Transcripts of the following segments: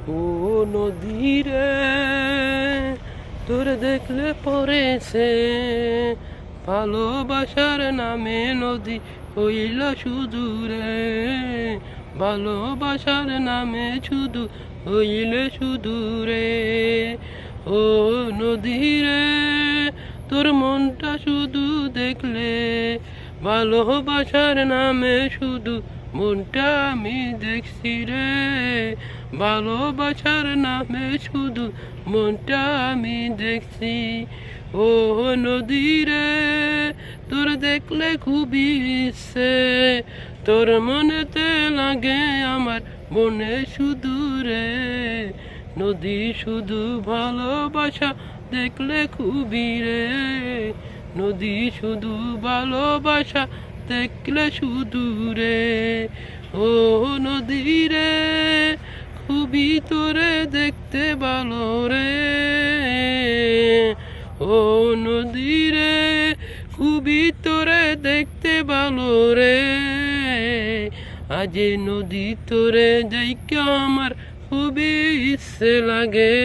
ও নদী রে, তোর দেখলে পড়েছে ভালোবাসার নামে নদী হইল শুধু রে, ভালোবাসার নামে শুধু হইলে শুধু রে। ও নদী রে, তোর মনটা শুধু দেখলে ভালোবাসার নামে শুধু মনটা আমি দেখছি রে, ভালোবাসার নামে শুধু মনটা আমি দেখছি। ও নদী রে, তোর দেখলে খুবই ইচ্ছে, তোর মনেতে লাগে আমার মনে শুধু রে, নদী শুধু ভালোবাসা দেখলে খুবই রে, নদী শুধু ভালোবাসা দেখলে শুধু রে। ও নদী রে, খুবই তোরে দেখতে ভালো রে, ও নদী রে, খুবই তোরে দেখতে ভালো রে। আজ নদী তোরে যাইকা আমার খুবই ইচ্ছে লাগে,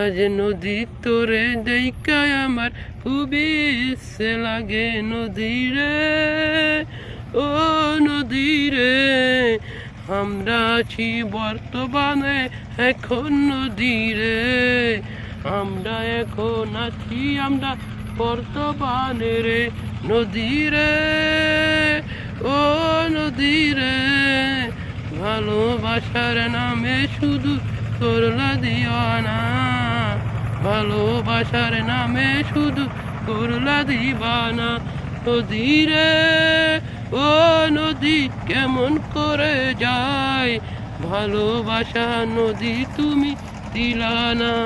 আজ নদী তোরে যাইকা আমার খুবই ইচ্ছে লাগে। নদী রে, ও নদী রে, আমরা আছি বর্তমানে এখন নদী রে, আমরা এখন আছি আমরা বর্তমানে রে। নদী রে, ও নদী রে, ভালোবাসার নামে শুধু করলা দিওয়ানা, ভালোবাসার নামে শুধু করলা দিবানা। নদী রে, ও নদী কেমন করে যায় ভালোবাসা নদী তুমি দিলা না।